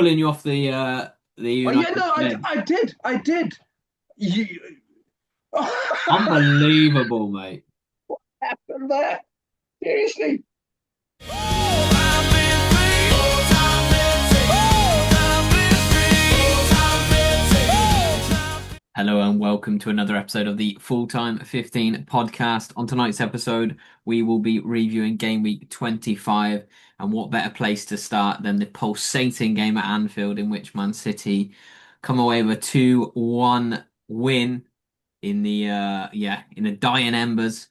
pulling you off the Oh yeah, United no, bed. I did. You, what Unbelievable, mate. happened there? Seriously? Hello and welcome to another episode of the Full Time 15 podcast. On tonight's episode, we will be reviewing game week 25. And what better place to start than the pulsating game at Anfield, in which Man City come away with a 2-1 win in the dying embers.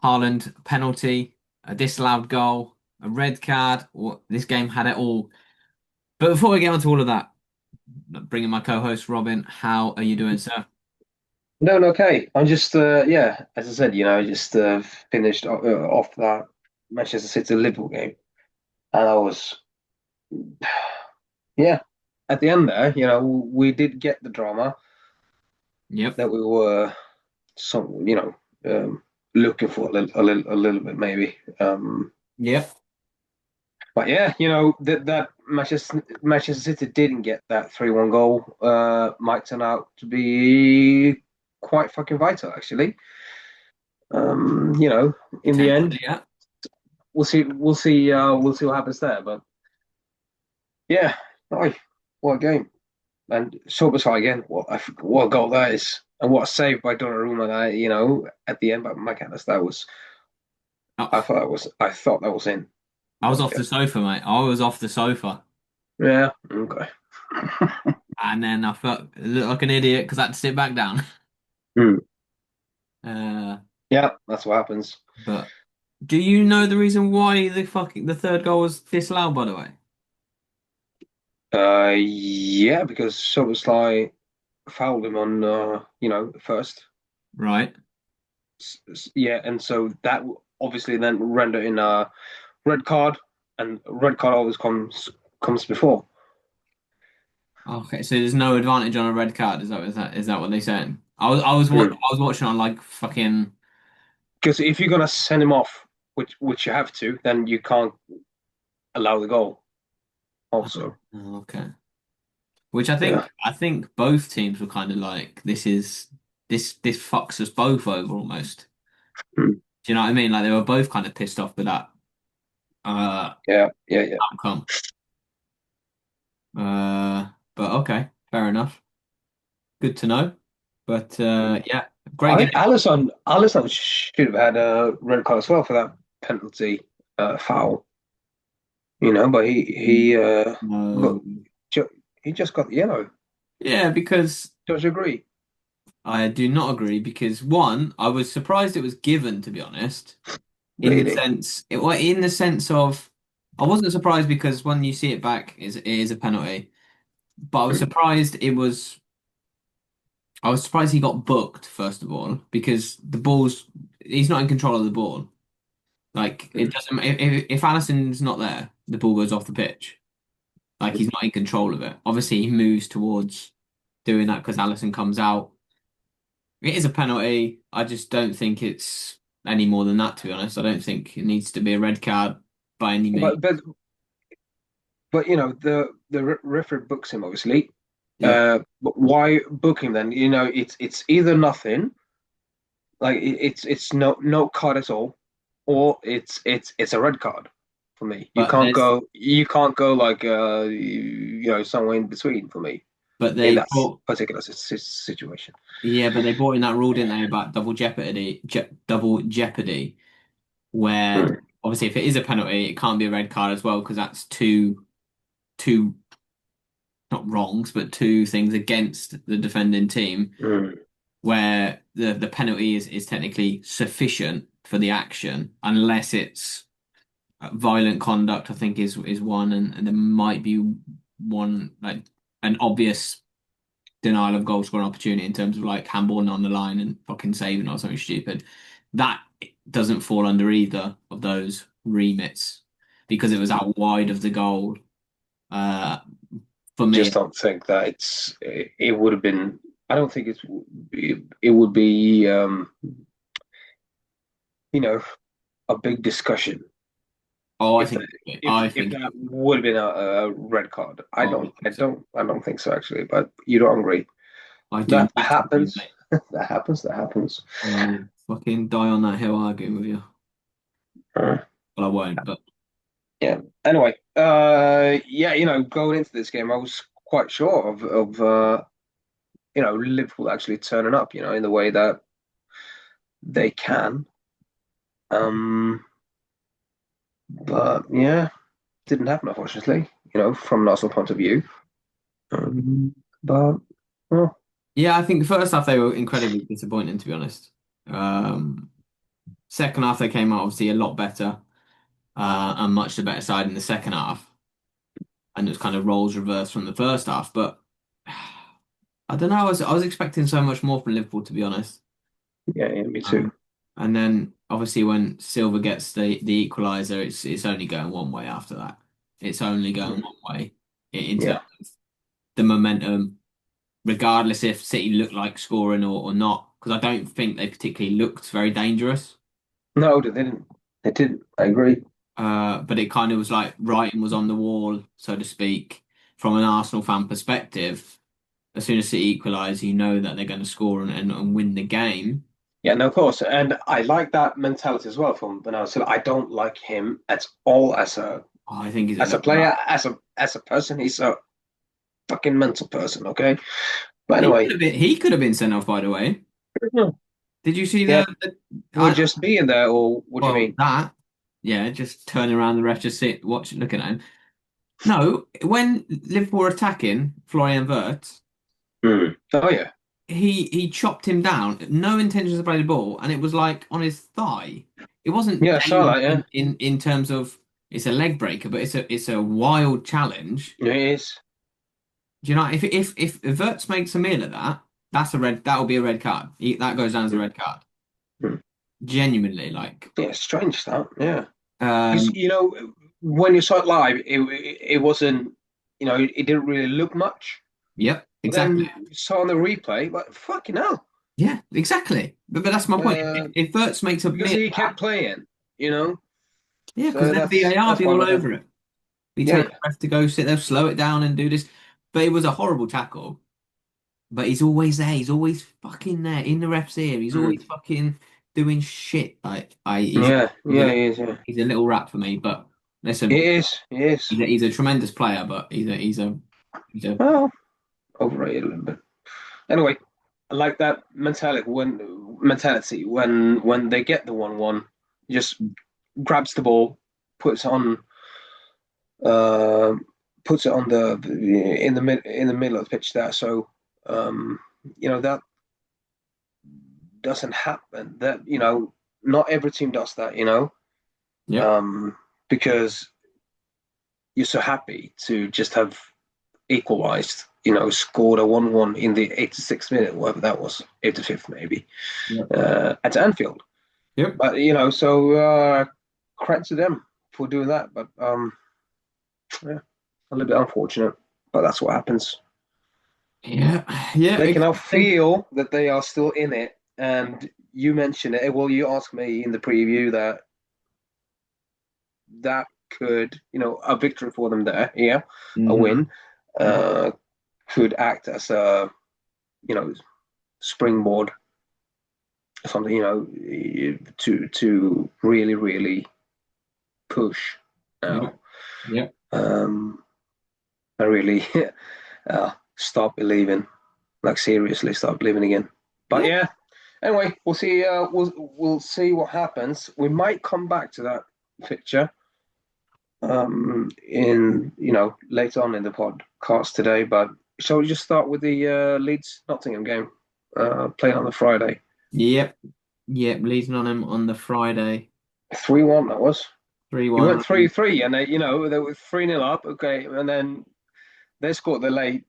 Haaland penalty, a disallowed goal, a red card. This game had it all. But before we get on to all of that, bringing my co-host Robin, how are you doing, sir? No, no, okay. I'm just, yeah, as I said, just finished off that Manchester City Liverpool game, and I was, yeah, at the end there, we did get the drama Yep. that we were, some, looking for a little bit maybe. Yep. But yeah, that Manchester City didn't get that 3-1 goal. Might turn out to be quite fucking vital, actually. In the Potentially, end, yeah. we'll see what happens there. But yeah, oh, what a game! And Sobosai again, what a goal that is, and what a save by Donnarumma. That at the end by McAllister. That was Oh, I thought that was in. I was But off the sofa, mate. I was off the sofa. yeah, okay. And then I felt looked like an idiot because I had to sit back down. Hmm. Uh, Yeah, that's what happens. but do you know the reason why the third goal was disallowed, by the way? Yeah, because Soboslai fouled him on, first. Right. Yeah, and so that obviously then render in a red card, and red card always comes before. Okay, so there's no advantage on a red card. Is that what they're saying? I was watching on like fucking. Because if you're gonna send him off, which you have to, then you can't allow the goal. Also, Oh, okay. Which I yeah. think I think both teams were kind of like this fucks us both over almost. Hmm. Do you know what I mean? Like they were both kind of pissed off with that uh Yeah, yeah, yeah. outcome. But okay, fair enough. Good to know. But yeah, great I game. think Alisson should have had a red card as well for that penalty foul. But got No. ju- he just got the yellow. Yeah, because Don't you agree? I do not agree because one, I was surprised it was given, to be honest, Really? in the sense of I wasn't surprised because when you see it back, it is a penalty. But I was surprised he got booked, first of all, because he's not in control of the ball. Like it doesn't if Alisson's not there, the ball goes off the pitch. Like he's not in control of it. Obviously, he moves towards doing that because Alisson comes out. It is a penalty. I just don't think it's any more than that, to be honest. I don't think it needs to be a red card by any means. But the referee books him obviously. Yeah. But why book him then? It's either nothing, like it's no card at all, or it's a red card for me. You But can't there's go you can't go like somewhere in between for me but in they that brought particular situation. yeah, but they brought in that rule, didn't they, about double jeopardy, where Hmm. obviously if it is a penalty, it can't be a red card as well because that's two not wrongs, but two things against the defending team, Hmm. where the penalty is technically sufficient for the action unless it's violent conduct. I think is one, and there might be one like an obvious denial of goal scoring opportunity in terms of like handballing on the line and fucking saving or something stupid. That doesn't fall under either of those remits because it was out wide of the goal. Uh, for Just me, don't think that it would have been. I don't think it would be you know a big discussion Oh, I If that think I if think that would have been a red card. I oh, I don't I think so. don't I don't think so actually. But you don't agree. I do That not agree, happens. mate. That happens. That happens. I will fucking die on that hill arguing with you. Uh, Well, I won't, but yeah. Anyway, yeah, going into this game, I was quite sure of Liverpool actually turning up, in the way that they can. Um, but yeah, didn't happen, unfortunately, from an Arsenal point of view. But well, yeah, I think the first half they were incredibly disappointing, to be honest. Um, Second half they came out obviously a lot better, and much the better side in the second half, and it was kind of roles reversed from the first half. But I don't know, I was expecting so much more from Liverpool, to be honest. yeah, yeah, me too. Um, and then obviously when Silva gets the equaliser, it's only going one way after that. It's only going Mm, one way in terms yeah. of the momentum, regardless if City looked like scoring or not, because I don't think they particularly looked very dangerous. No, they didn't. They didn't. I agree. But it kind of was like writing was on the wall, so to speak, from an Arsenal fan perspective. As soon as City equalise, you know that they're going to score and win the game. Yeah, no, of course. And I like that mentality as well from Bernardo Silva. I don't like him at all Oh, I think he's a as a little rat. player, as a person. He's a fucking mental person, okay? But He could anyway, have been sent off, by the way. Did you see yeah, we're I, just being there, or what do you well, mean? that, yeah, just turning around the ref, just sit, watch, looking at him. No, when Liverpool were attacking Florian Wirtz, Hmm. Oh yeah, he chopped him down, no intention to play the ball, and it was like on his thigh. It wasn't yeah, I saw dangerous that. Yeah, in terms of it's a leg breaker, but it's a wild challenge. yeah, it is. Do you know if Wirtz makes a meal of that, that's a red. That will be a red card. That goes down as a red card. Hmm. Genuinely, like, Yeah, strange that. Yeah, because um, when you saw it live, it wasn't. It didn't really look much. yep, But exactly. then you saw on the replay, like fucking hell. Yeah, exactly. But that's my point. Uh, If Wirtz makes a because meal he of that, kept playing, you know. yeah, because So then that's VAR that's be why I all look at. over it. Be Yeah, telling yeah. the ref to go sit there, slow it down, and do this. But it was a horrible tackle. But he's always there. He's always fucking there in the ref's ear. He's Mm. always fucking doing shit. Like Yeah, he's a yeah, little, he is. Yeah, he's a little rat for me. But it listen, is. It is. he's a tremendous player. But he's a Well, overrated a little bit. Anyway, I like that mentality when they get the 1-1, just grabs the ball, puts on uh, puts it on the in the middle of the pitch there. So um, that doesn't happen. That not every team does that. yep, Um, because you're so happy to just have equalised. Scored a 1-1 in the 86th minute, whatever that was, 85th maybe, yep, at Anfield. yep. But so credit to them for doing that. But yeah, a little bit unfortunate, but that's what happens. Yeah, yeah, They can now exactly. feel that they are still in it. And you mentioned it. Well, you asked me in the preview that could, a victory for them there, yeah, a Hmm. win, uh, could act as a, you know, springboard, something, to really, really push now. Yep, yep, I really start believing, like seriously start believing again. But yeah, yeah, anyway, we'll see. We'll see what happens. We might come back to that picture in later on in the podcast today. But shall we just start with the Leeds Nottingham game playing on the Friday? yep, yep. Leading on him on the Friday, 3-1 that was. three You one. went 3-3, and they were 3-0 up. Okay, and then they scored the late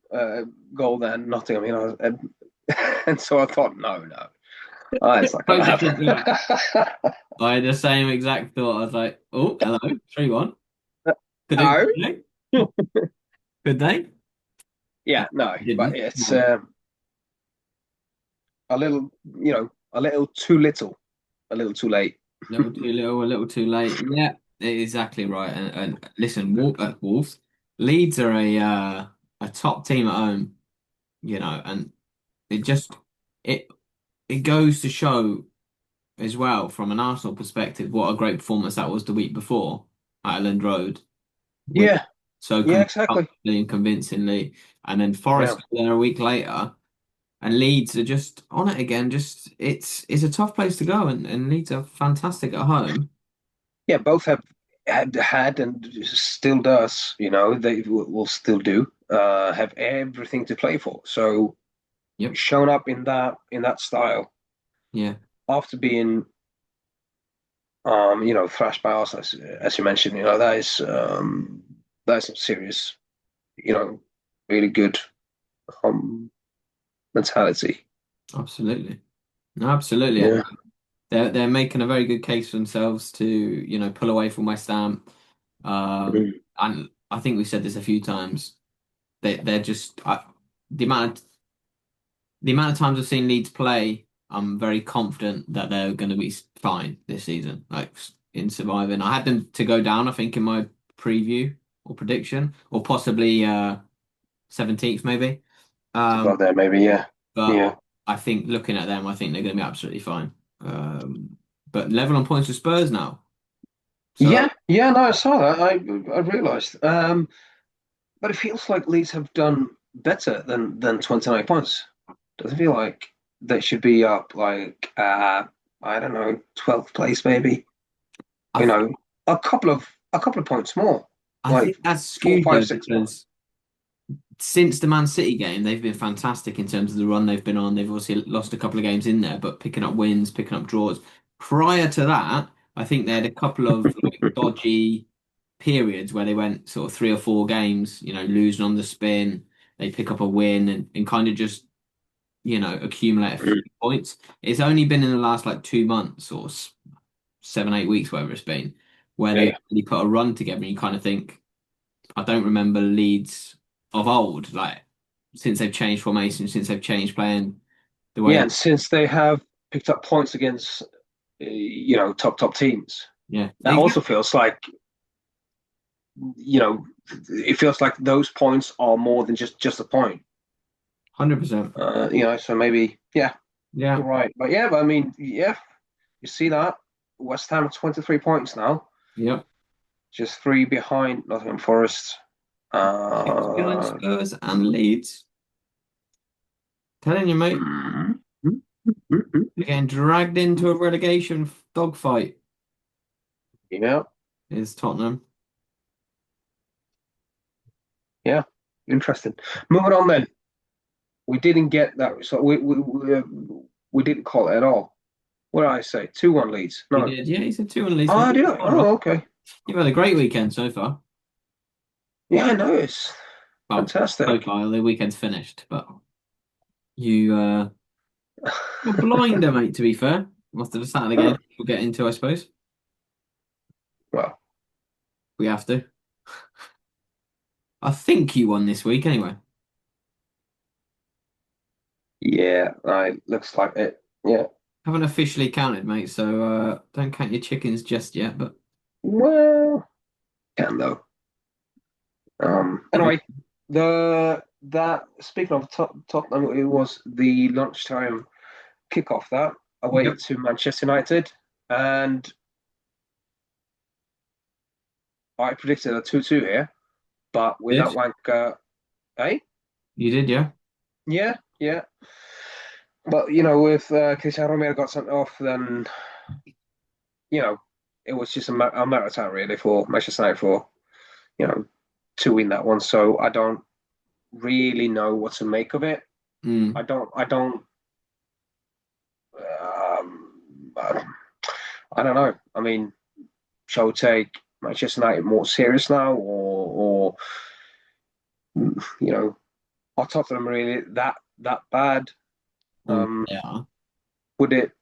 goal. Then Nottingham, and so I thought, no, it's not gonna Closer to happen. that. I had the same exact thought. I was like, oh, hello, 3-1. Could they? No, Could they? Could they? yeah, no, but Didn't. it's No. a little, a little too little, a little too late. Little too little, a little too late. Yeah. exactly right. And listen, Wolves, Leeds are a top team at home, and it just it it goes to show as well from an Arsenal perspective what a great performance that was the week before at Elland Road, with Yeah, so yeah, exactly. comfortably and convincingly, and then Yeah, Forest go there a week later, and Leeds are just on it again. Just it's a tough place to go, and Leeds are fantastic at home. yeah. Both have had and still does. They will still do. Have everything to play for. So Yep. shown up in that style Yeah. after being thrashed by us as you mentioned. That is some serious, you know, really good um mentality. Absolutely. No, absolutely. And Yeah. they're making a very good case for themselves to, pull away from West Ham. Mm. And I think we've said this a few times. They're just the amount of, the amount of times I've seen Leeds play, I'm very confident that they're going to be fine this season, like in surviving. I had them to go down, I think, in my preview or prediction, or possibly 17th maybe. About Um, there, maybe. Yeah. but Yeah. I think looking at them, I think they're going to be absolutely fine. But level on points with Spurs now. So Yeah. Yeah. No, I saw that. I realised. But it feels like Leeds have done better than 29 points. Does it feel like they should be up like I don't know, 12th place maybe? I You th know, a couple of points more, I like think that's four, skewed five, though six more. because since the Man City game, they've been fantastic in terms of the run they've been on. They've obviously lost a couple of games in there, but picking up wins, picking up draws. Prior to that, I think they had a couple of like dodgy periods where they went sort of 3 or 4 games, losing on the spin. They pick up a win and kind of just, accumulate a few Mm. points. It's only been in the last like 2 months or 7, 8 weeks, whatever it's been, where they've Yeah. really put a run together and you kind of think, I don't remember Leeds of old, like since they've changed formation, since they've changed playing the way Yeah, that, and since they have picked up points against top teams, yeah, that also exactly, feels like you know it feels like those points are more than just a point. 100%. So maybe yeah, Yeah, you're right. But I mean, yeah, you see that West Ham 23 points now, yep. just three behind Nottingham Forest. 6 behind Uh, Spurs and Leeds. Telling you, mate, mm, mm, mm, they're getting dragged into a relegation dogfight. yeah, Is Tottenham? yeah, interesting. Moving on then. We didn't get that, so we didn't call it at all. What did I say? 2-1 Leeds. You No. did, yeah. You said 2 on Leeds, mate. Oh, did I? All right. Oh, okay. You've had a great weekend so far. Yeah, I know. It's Well, so fantastic. far the weekend's finished, but you you're blinder, mate. To be fair, after the Saturday Oh, game, we'll get into, I suppose. well, We have to. I think you won this week anyway. yeah, looks like it. Yeah. Haven't officially counted, mate, so don't count your chickens just yet, but Well, can though. okay. Anyway, that speaking of Tottenham, it was the lunchtime kickoff that away Yep. to Manchester United, and I predicted a 2-2 here, but with that Did? wanker, eh? You did, yeah? Yeah, yeah. But with Cristiano Romero got sent off, then you know it was just a matter of time really for Manchester United for you know to win that one. So I don't really know what to make of it. I Mm. don't. I don't. I don't know. I mean, shall we take Manchester United more serious now, or are Tottenham really that bad? Oh, Um, yeah. would it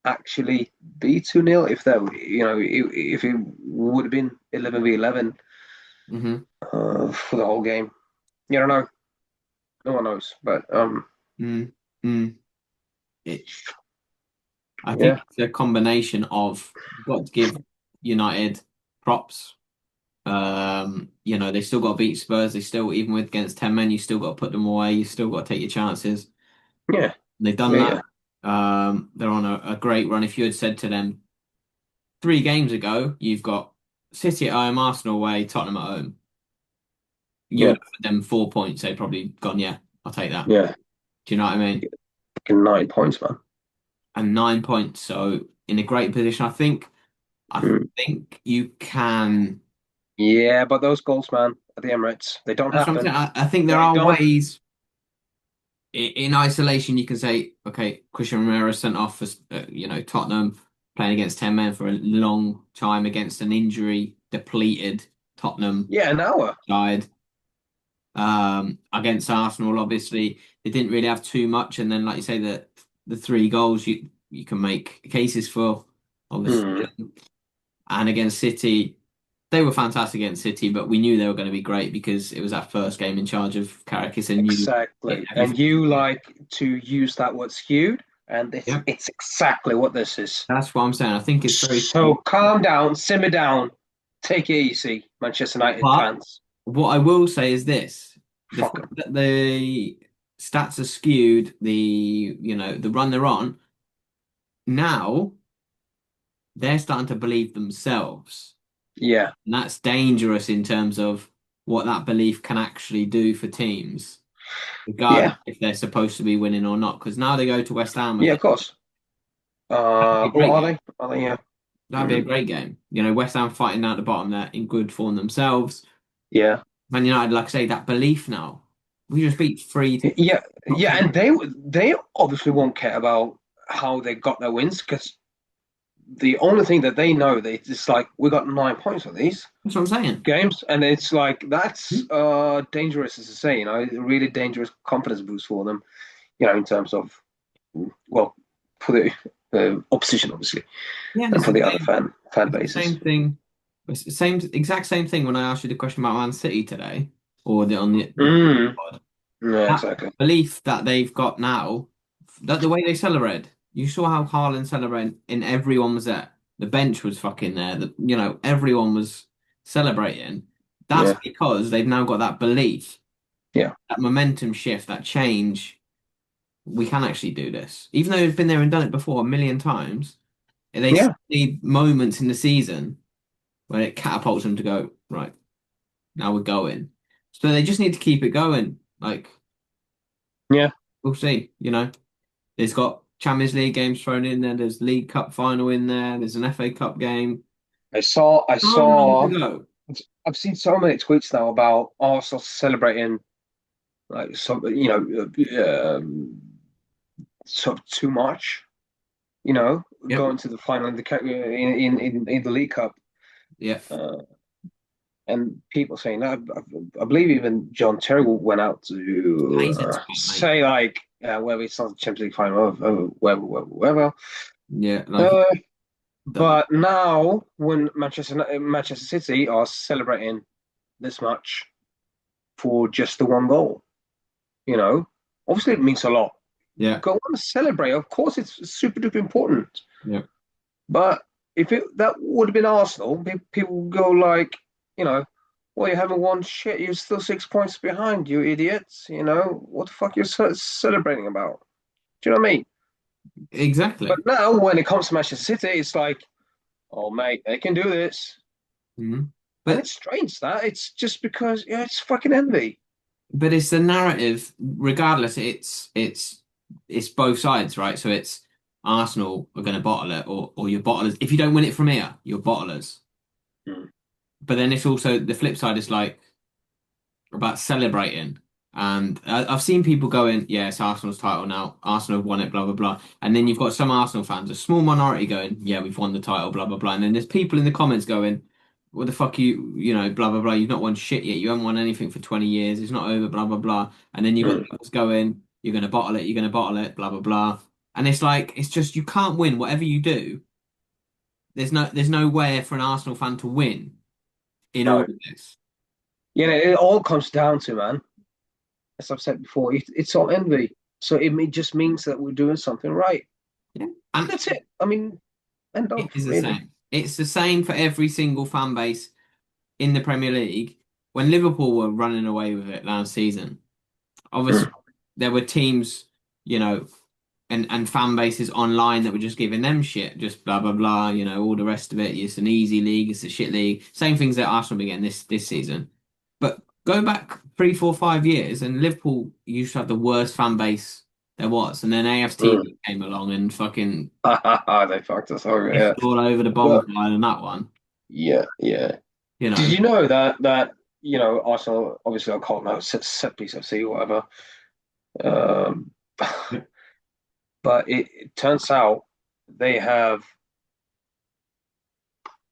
actually be 2-0 if if it would have been 11v11 Mm-hmm. for the whole game? You don't know. No one knows. But Mm. Mm. It, I think yeah, it's a combination of you've got to give. United props. They still got to beat Spurs. They still, even with against 10 men, you still got to put them away. You still got to take your chances. Yeah, They've done yeah, that. yeah, They're on a great run. If you had said to them 3 games ago, you've got City at home, Arsenal away, Tottenham at home. You yeah, would have offered them 4 points. They'd probably gone, yeah, I'll take that. yeah. Do you know what I mean? Fucking 9 points, man. And 9 points. So in a great position. I Mm. think you can. Yeah, but those goals, man, at the Emirates, they don't That's what I'm happen. saying. I think there They are don't. ways in isolation. You can say, okay, Christian Romero sent off for Tottenham playing against 10 men for a long time against an injury depleted Tottenham Yeah, an hour. side. Against Arsenal, obviously they didn't really have too much, and then like you say, the 3 goals you can make cases for, obviously. Mm. And against City, they were fantastic against City, but we knew they were going to be great because it was our first game in charge of Caracas, and you hit Exactly. And everything. you like to use that word skewed, and it's Yeah, it's exactly what this is. that's what I'm saying. I think it's very So skewed. calm down, simmer down, take it easy, Manchester United But fans. what I will say is this: the Fuck fact 'em. that the stats are skewed, the run they're on now, they're starting to believe themselves. Yeah, And that's dangerous in terms of what that belief can actually do for teams, regardless yeah, if they're supposed to be winning or not. Because now they go to West Ham yeah, away. of course. That'd be a Well, great are game. they? Are they? Yeah. That'd be a Mm. great game. West Ham fighting out the bottom there in good form themselves. Yeah. Man United, like I say, that belief now. We just beat three Yeah, top yeah, teams. and they obviously won't care about how they got their wins because the only thing that they know they it's like we got 9 points on these That's what I'm saying. games, and it's like that's dangerous as to say, a really dangerous confidence boost for them, in terms of well, for the opposition obviously, Yeah, and and it's for the the other same. fan It's the bases. same thing. It's the same exact same thing when I asked you the question about Man City today, or on the Mm. pod. Yeah, That exactly. belief that they've got now, that the way they celebrate, you saw how Haaland celebrated, and everyone was there. The bench was fucking there. Everyone was celebrating. That's Yeah, because they've now got that belief, yeah, that momentum shift, that change. We can actually do this, even though they've been there and done it before a million times. They yeah, need moments in the season where it catapults them to go right. Now we're going. So they just need to keep it going. Like yeah. we'll see. There's got Champions League games thrown in there. There's League Cup final in there. There's an FA Cup game. I So long to saw. go. I've seen so many tweets now about Arsenal celebrating like some, sort of too much. Yep. Going to the final in in the League Cup, Yeah. uh, and people saying that. I believe even John Terry went out to Hazard's back, mate. say like, whether it's not the Champions League final, whatever, whatever. Yeah. Like Uh, don't. but now when Manchester City are celebrating this much for just the one goal, you know, obviously it means a lot. Yeah. Go on and celebrate. Of course, it's super duper important. Yeah. But if that would have been Arsenal, people would go like, you know, well, you haven't won shit. You're still 6 points behind, you idiots. What the fuck you're celebrating about? Do you know what I mean? But Exactly. now, when it comes to Manchester City, it's like, oh, mate, they can do this. Mhm. And But it's strange that it's just because, yeah, it's fucking envy. but it's the narrative. Regardless, it's both sides, right? So it's Arsenal are going to bottle it, or you're bottlers. If you don't win it from here, you're bottlers. Mm, But then it's also the flip side is like about celebrating. And I've seen people going, yeah, it's Arsenal's title now. Arsenal have won it, blah, blah, blah. And then you've got some Arsenal fans, a small minority going, yeah, we've won the title, blah, blah, blah. And then there's people in the comments going, what the fuck blah, blah, blah. You've not won shit yet. You haven't won anything for 20 years. It's not over, blah, blah, blah. And then you've got mm. the others going, you're going to bottle it, you're going to bottle it, blah, blah, blah. And it's like, it's just, you can't win whatever you do. There's no way for an Arsenal fan to win in all No. of this. It all comes down to, man, as I've said before, it's all envy. So it just means that we're doing something right. Yeah. And That's it. I mean, end it of, is the really. same. it's the same for every single fan base in the Premier League. When Liverpool were running away with it last season, obviously Mm. there were teams, you know, and fan bases online that were just giving them shit, just blah blah blah, all the rest of it. It's an easy league, it's a shit league. Same things that Arsenal began this season. But go back 3, 4, 5 years, and Liverpool used to have the worst fan base there was, and then AFT Mm. came along and fucking They fucked us over, yeah. pissed all over the But bonfire in that one. yeah, yeah. You Did know, you know that Arsenal obviously I call it now set piece FC or whatever. Um, but it turns out they have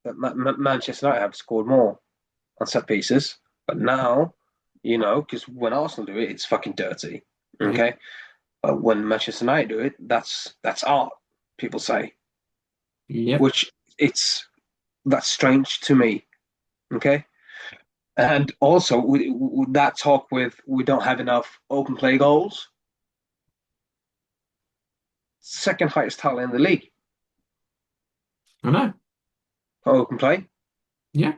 that Manchester United have scored more on set pieces, but now because when Arsenal do it, it's fucking dirty. yeah, Okay, but when Manchester United do it, that's art. People say, yep. which it's that's strange to me. Okay, and also with that talk with we don't have enough open play goals. Second highest talent in the league I know. for open play. Yeah,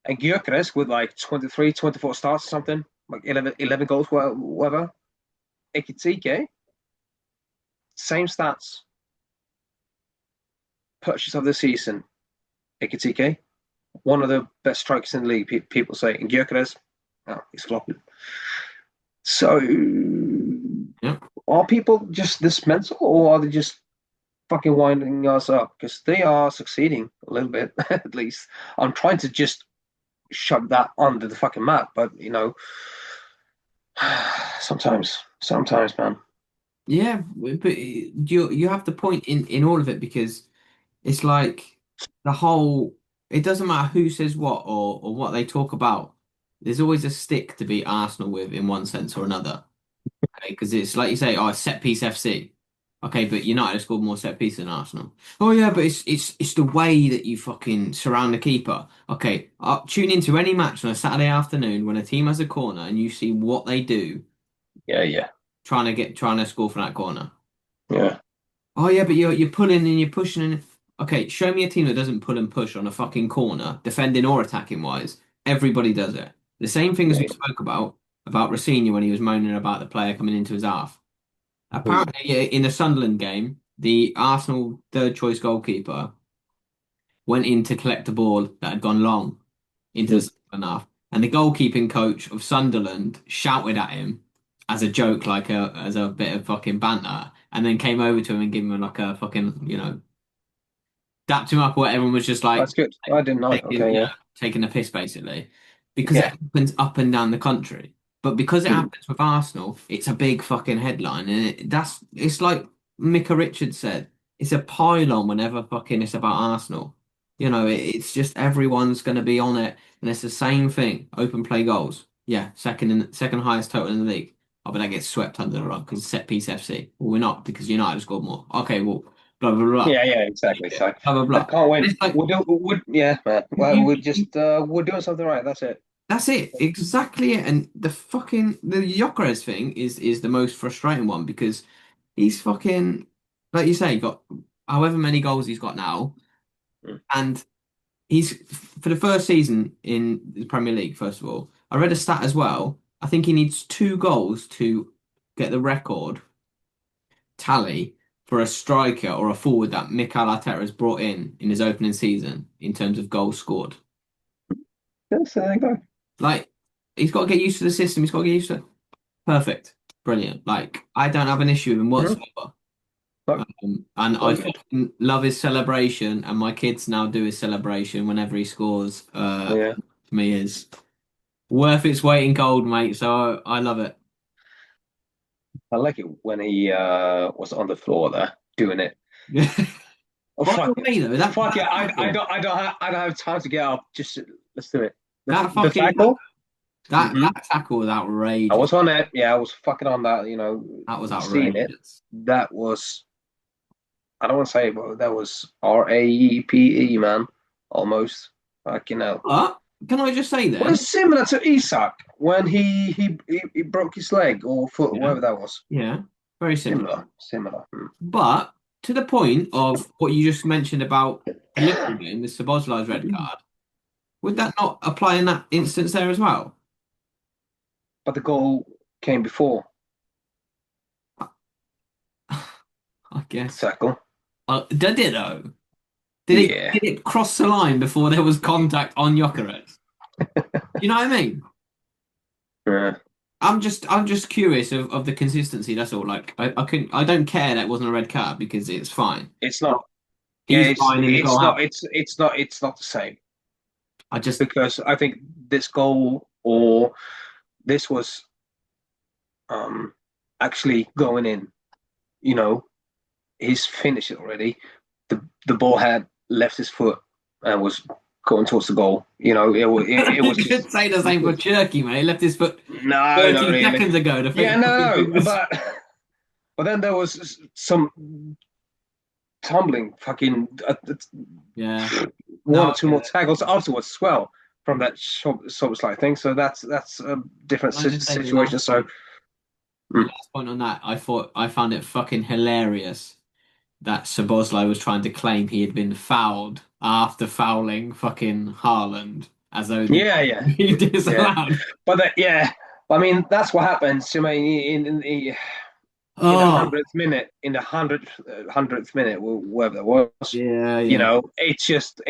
And Gyökeres with like 23, 24 starts or something, like 11 goals, whatever. Ekitike, same stats. Purchase of the season, Ekitike, one of the best strikers in the league, people say. And Gyökeres, oh, he's flopping. So, yeah. are people just this mental or are they just fucking winding us up? Because they are succeeding a little bit, at least. I'm trying to just shove that under the fucking mat, but sometimes, man. Yeah, but you have the point in all of it because it's like the whole. It doesn't matter who says what or what they talk about. There's always a stick to beat Arsenal with in one sense or another. Okay, because it's like you say, oh, set piece FC. Okay, but United have scored more set pieces than Arsenal. Oh yeah, but it's the way that you fucking surround the keeper. Okay, tune into any match on a Saturday afternoon when a team has a corner and you see what they do Yeah, yeah, trying to score from that corner. yeah. Oh yeah, but you're pulling and you're pushing and okay, show me a team that doesn't pull and push on a fucking corner, defending or attacking wise. Everybody does it. The same thing as we Yeah. spoke about Rosenior when he was moaning about the player coming into his half. Hmm. Apparently, in the Sunderland game, the Arsenal third choice goalkeeper went in to collect the ball that had gone long into the Hmm. Sunderland half, and the goalkeeping coach of Sunderland shouted at him as a joke, like as a bit of fucking banter, and then came over to him and gave him like a fucking, dapped him up, or everyone was just like That's good. I didn't know. taking, Okay, yeah, taking a piss basically, because it yeah. happens up and down the country. But because it Hmm. happens with Arsenal, it's a big fucking headline, and it's like Micah Richards said, it's a pylon whenever fucking it's about Arsenal. It's just everyone's going to be on it, and it's the same thing. Open play goals, yeah, second highest total in the league. Oh, but that gets swept under the rug because set piece FC. Well, we're not because United have scored more. Okay, well, blah blah blah, Yeah, yeah, exactly. So blah blah I blah. can't And win. it's like Yeah, man. Well, you, we're just we're doing something right. That's it. that's it, exactly it. And the Gyökeres thing is the most frustrating one because he's fucking like you say, got however many goals he's got now, Hmm. and he's for the first season in the Premier League. First of all, I read a stat as well. I think he needs 2 goals to get the record tally for a striker or a forward that Mikel Arteta has brought in his opening season in terms of goals scored. Yeah, so there you go. Like he's got to get used to the system. He's got to get used to it. Perfect. Brilliant. Like, I don't have an issue with him Hmm. whatsoever. Look, And all I good. fucking love his celebration, and my kids now do his celebration whenever he scores. Yeah, To me is worth its weight in gold, mate. So I love it. I like it when he was on the floor there doing it. Oh By the fuck it, way, though, fuck it. I don't have time to get up. Just let's do it. that The fucking tackle. Hmm. that tackle was I outrageous. was on it. Yeah, I was fucking on that. That was Seeing it. outrageous. That was. I don't want to say it, but that was RAPE, man. Almost. Fucking hell. But can I just say Well, then? it's similar to Isak when he broke his leg or foot, Yeah, whatever that was. yeah, very similar. Similar. Hmm. But to the point of what you just mentioned about the Liverpool game, the Szoboszlai's red card, would that not apply in that instance there as well? But the goal came before I guess. tackle. Did it though? Yeah. Did it cross the line before there was contact on Gyökeres? Do you know what I mean? Yeah. I'm just curious of the consistency. That's all. Like I don't care that it wasn't a red card because it's fine. It's not. Yeah, He's fine and the goal happened. it's not the same I just because I think this goal or this was um actually going in. You know, he's finished it already. The ball had left his foot and was going towards the goal. It you was could just say the same for Cherky, mate. He left his foot no, not 30 really. seconds ago to Yeah, fucking no, think this. but then there was some tumbling, fucking Yeah. No, one or I two get more it. tackles afterwards as well from that sort of like thing. So that's a different Can I just say situation. So the mm. last point on that, I found it fucking hilarious that Szoboszlai was trying to claim he had been fouled after fouling fucking Haaland as though the Yeah, goal yeah, would be yeah. disallowed. But yeah, I mean that's what happens. I mean in the Oh, hundredth minute, whatever it was, yeah, yeah. it's just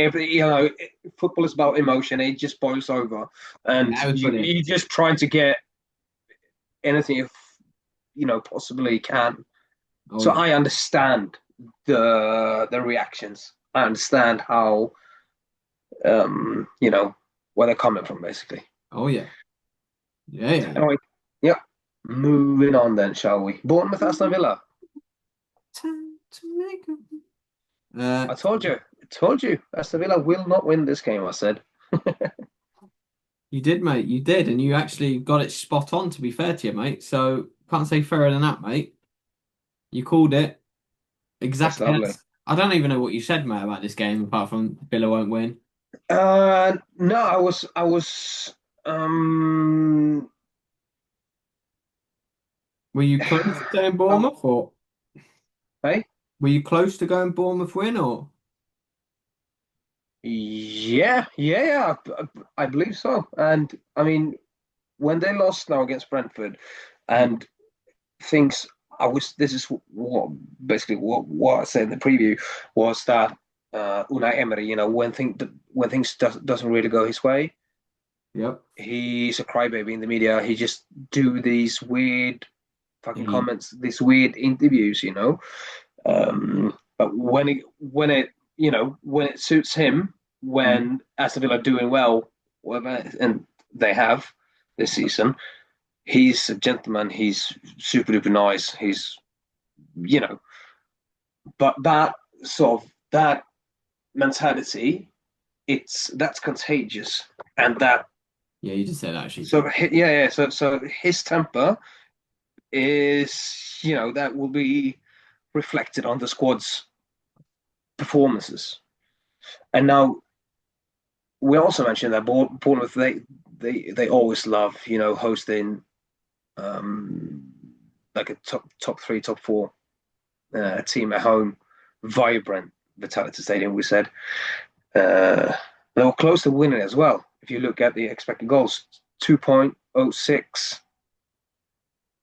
football is about emotion. It just boils over, and That was brilliant. you just trying to get anything if possibly can. Oh, So yeah. I understand the reactions. I understand how where they're coming from, basically. Oh, yeah. Yeah, yeah, yeah. Anyway, yeah. Moving on then, shall we? Bournemouth, Aston Villa. Time to make I told you, Aston Villa will not win this game. I said. you did, mate. You did, and you actually got it spot on, to be fair to you, mate. So can't say fairer than that, mate. You called it That's exactly. lovely. I don't even know what you said, mate, about this game, apart from Villa won't win. No, I was um Were you close to saying Bournemouth, or hey, were you close to going Bournemouth win, or? yeah, I believe so. And I mean, when they lost now against Brentford, and things, I was. This is what basically what I said in the preview was that Unai Emery, when things doesn't really go his way, Yep. he's a crybaby in the media. He just do these weird fucking He, comments, these weird interviews. But when it suits him, mm, when Aston Villa are doing well, whatever, and they have this season, he's a gentleman. He's super duper nice. You know, but that mentality, that's contagious, and that yeah, you just said actually. so yeah. So his temper is that will be reflected on the squad's performances. And now we also mentioned that Bournemouth they always love hosting um, like a top three, top four team at home, vibrant Vitality Stadium. We said they were close to winning as well. If you look at the expected goals, 2.06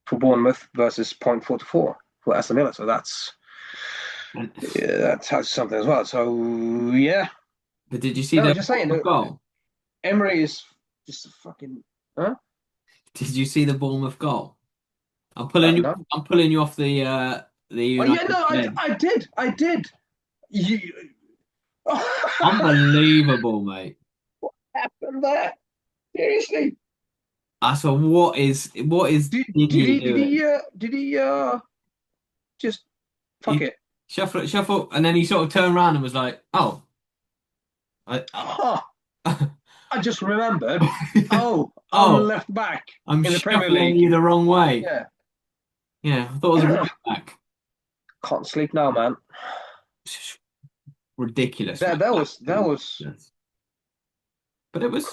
for Bournemouth versus 0.44 for Aston Villa. So that's something as well. So yeah, But did you see no, the just saying. Bournemouth goal? Emery is just a fucking huh? Did you see the Bournemouth goal? No. I'm pulling you off the Oh yeah, United no, head. I did. You, Unbelievable, mate. happened there? Seriously? I saw what is Dingy doing? Did he just fuck He it? shuffle, and then he sort of turned around and was like, "Oh, I Huh, I just remembered. Oh, I'm oh, left back I'm in the Premier shuffling League. you the wrong way." Yeah. Yeah, I thought it was a right back. Can't sleep now, man. Ridiculous, That mate. that was that Absolutely was ridiculous. But it was,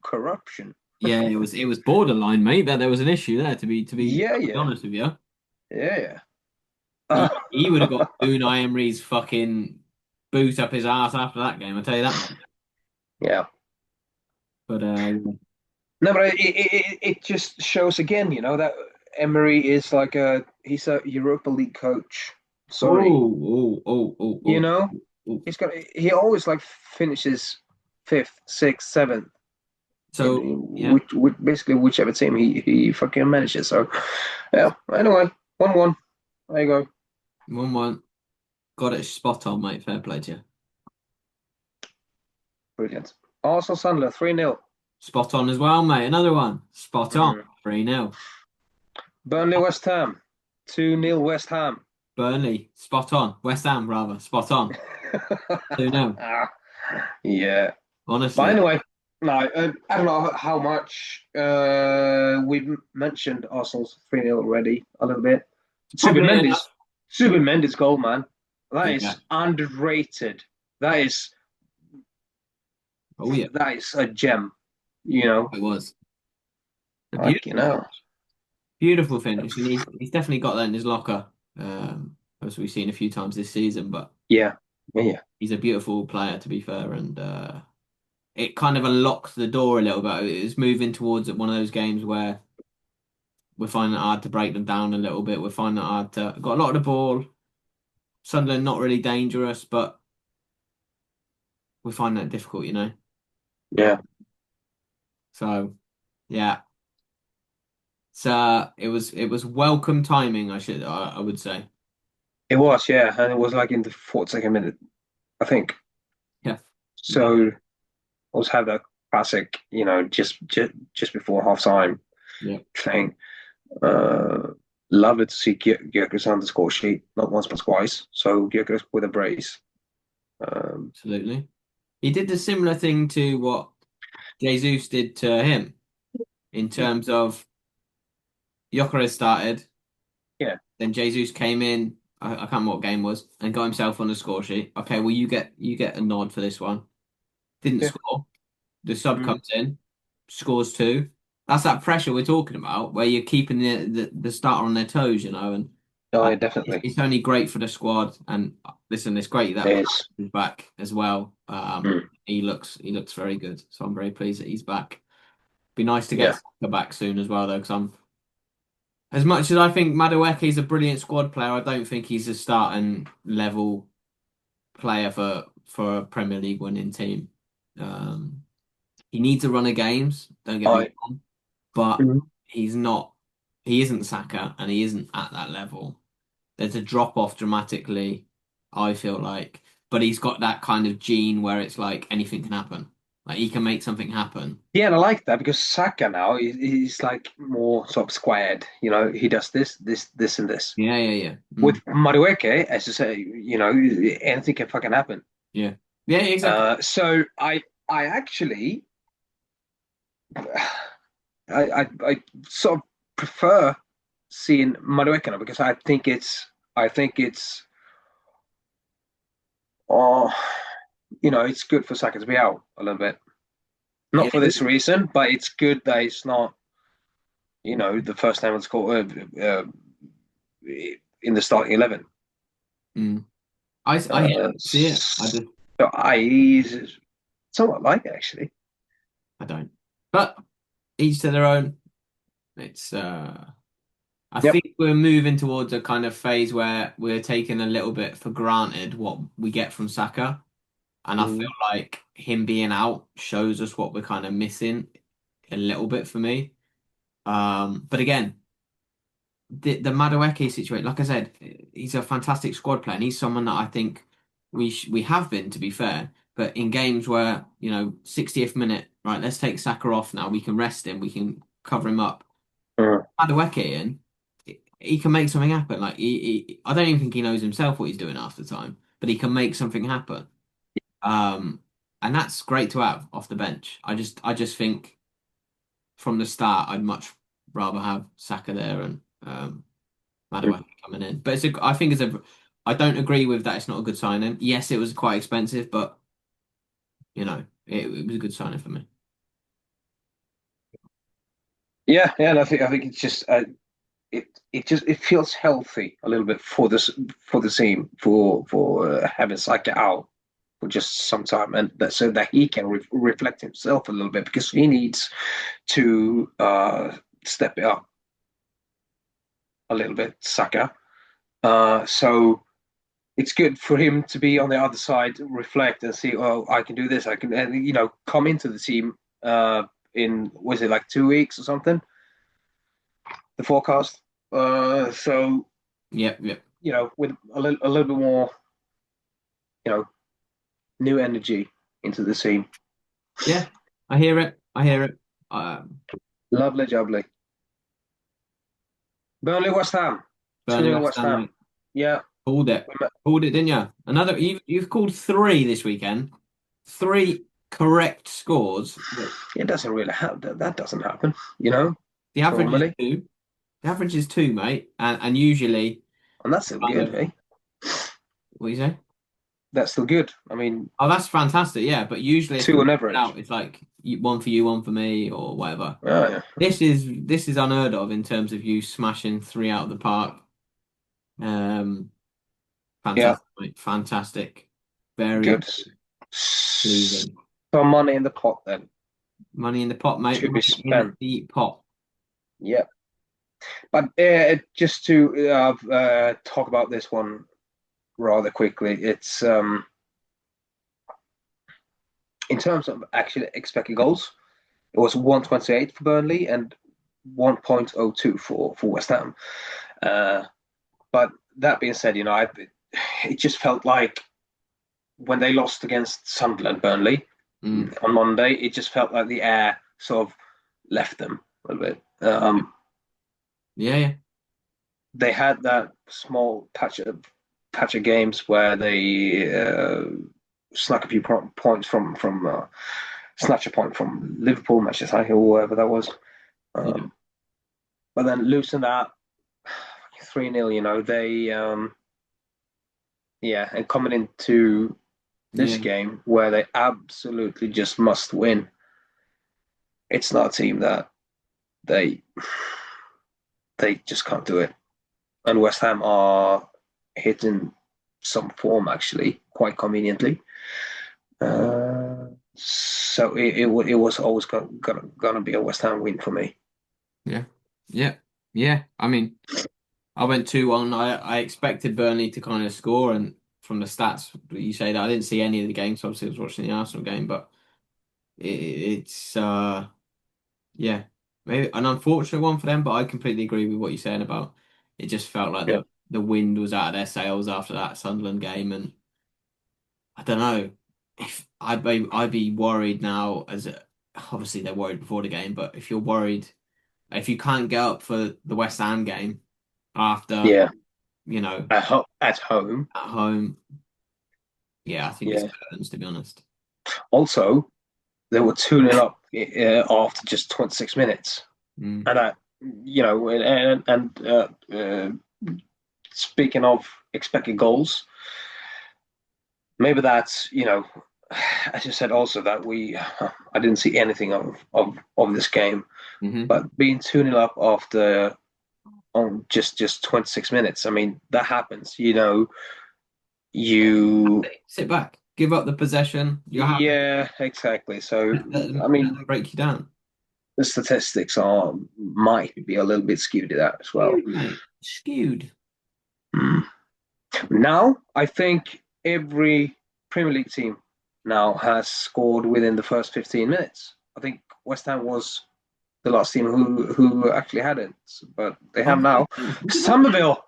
corruption. yeah, it was borderline, mate. That there was an issue there. To be Yeah, yeah, honest with you. yeah, yeah. He would have got Unai Emery's fucking boot up his ass after that game. I tell you that much. yeah. But No, but it just shows again, that Emery is like he's a Europa League coach. Sorry, you oh. know, Oh. he always like finishes fifth, sixth, seventh in So yeah, basically whichever team he fucking manages. So yeah. Anyway, 1-1. There you go. 1-1. Got it spot on, mate. Fair play to you. Brilliant. Arsenal Sunderland 3-0. Spot on as well, mate. Another one. Spot on. Mm. 3-0. Burnley West Ham 2-0 West Ham. Burnley. Spot on. West Ham, rather. Spot on. 2-0. Yeah. But Honestly. anyway, no, I don't know how much we've mentioned Arsenal's 3-0 already a little bit. Probably enough. Super Mendes goal, man. That Yeah. is underrated. That is Oh, yeah. that is a gem, you know. It was. A Like, beautiful finish. Beautiful finish. And he's definitely got that in his locker. As we've seen a few times this season. But yeah. Yeah. he's a beautiful player, to be fair. And it kind of unlocks the door a little bit. It's moving towards one of those games where we're finding it hard to break them down a little bit. We're finding it hard to got a lot of the ball. Sunderland not really dangerous, but we find that difficult, you know. Uh, Yeah. so yeah, so it was welcome timing. I would say. It was, yeah. And it was like in the 42nd minute, I think. Yeah, So always have that classic, just before half time yeah, thing. Uh, Love it to see Gyökeres on the score sheet, not once but twice. So Gyökeres with a brace. Um, absolutely. He did a similar thing to what Jesus did to him in terms of Gyökeres started, yeah, then Jesus came in. I can't remember what game was, and got himself on the score sheet. Okay, well you get a nod for this one. Didn't yeah, score. The sub mm. comes in, scores two. That's that pressure we're talking about, where you're keeping the starter on their toes, you know. And Oh, uh, yeah, it's, definitely. it's only great for the squad. And listen, it's great that It Pat is. is back as well. Mm. He looks very good, so I'm very pleased that he's back. Be nice to get Yeah, Saka back soon as well, though, because I'm as much as I think Madueke is a brilliant squad player, I don't think he's a starting level player for a Premier League winning team. Um, he needs a run of games, don't get me I. wrong, but Mm. he's not, he isn't Saka and he isn't at that level. There's a drop off dramatically, I feel like, but he's got that kind of gene where it's like anything can happen. Like he can make something happen. Yeah, and I like that because Saka now he's like more sort of squared. He does this, this, this, and this. Yeah, yeah, yeah. With Madueke, as you say, anything can fucking happen. Yeah. Yeah, exactly. So I actually I sort of prefer seeing Madueke now because I think it's oh it's good for Saka to be out a little bit. Not It for this is. reason, but it's good that it's not the first time it's called in the starting 11. Mm. I Uh, see it. so I somewhat like it actually. I don't. But each to their own. It's I Yep. think we're moving towards a kind of phase where we're taking a little bit for granted what we get from Saka. And I feel Mm. like him being out shows us what we're kind of missing a little bit for me. But again, the Madueke situation, like I said, he's a fantastic squad player, and he's someone that I think we have been, to be fair. But in games where 60th minute, right, let's take Saka off now. We can rest him. We can cover him up. Mm. Madueke in, he can make something happen. Like I don't even think he knows himself what he's doing half the time, but he can make something happen. Um, and that's great to have off the bench. I just think from the start, I'd much rather have Saka there and Madueke coming in. But I think I don't agree with that. It's not a good signing. Yes, it was quite expensive, but it was a good signing for me. Yeah, yeah, and I think it's just it feels healthy a little bit for this for the team for having Saka out for just some time, and that so that he can reflect himself a little bit because he needs to step it up a little bit, Saka. So it's good for him to be on the other side, reflect and see, oh, I can do this. I can, and come into the team in was it like 2 weeks or something? The forecast. So Yep, yep. with a little bit more, you know, new energy into the team. Yeah, I hear it. I hear it. Lovely, jubbly. Burnley, West Ham, two Burnley 0 West West Ham, Ham. mate. Yeah, Called it. Called it, didn't you? You've called three this weekend. Three correct scores. it doesn't really happen. That doesn't happen, The average is normally, two. The average is two, mate. And usually and that's still kind good, of eh? what do you say? That's still good. I mean, Oh, that's fantastic, yeah. But usually if we two on work it average. out, it's like one for you, one for me, or whatever. Oh, yeah, This is unheard of in terms of you smashing three out of the park. Um, yeah, fantastic, mate. Fantastic. Very, good. very pleasing. Some money in the pot then Money in the pot, mate. to be Money in spent. the pot. Yeah, but just to talk about this one rather quickly, it's in terms of actually expected goals, it was 128 for Burnley and 1.02 for West Ham. Uh, but that being said, it just felt like when they lost against Sunderland, Burnley Mm. on Monday, it just felt like the air sort of left them a little bit. Yeah, yeah. They had that small patch of games where they snuck a few points from snatch a point from Liverpool, Manchester United, or whoever that was. Yeah. Um, but then losing that 3-0, they yeah, and coming into this Yeah. game where they absolutely just must win. It's not a team that they they just can't do it. And West Ham are hitting some form actually quite conveniently. So it was always gonna be a West Ham win for me. Yeah. Yeah. Yeah. I mean, I went 2-1. I expected Burnley to kind of score, and from the stats that you say that I didn't see any of the games, so obviously I was watching the Arsenal game, but it's yeah, maybe an unfortunate one for them, but I completely agree with what you're saying about it just felt like Yeah, the wind was out of their sails after that Sunderland game, and I don't know if I'd be worried now obviously they're worried before the game, but if you're worried if you can't get up for the West Ham game after, yeah. you know, At home, at home, yeah, I think it's yeah. curtains to be honest. Also, they were 2-0 up after just 26 minutes, Mm. and speaking of expected goals, maybe that's as you said also that I didn't see anything of this game, Hmm. but being 2-0 up after on just 26 minutes, I mean that happens. You Sit back, give up the possession. You're happy. Yeah, exactly. So I Let mean them break you down. the statistics are might be a little bit skewed to that as well. Skewed, mate. Skewed. Mm. Now I think every Premier League team now has scored within the first 15 minutes. I think West Ham was the last team who actually had it, but they have Oh, now. good luck. Somerville,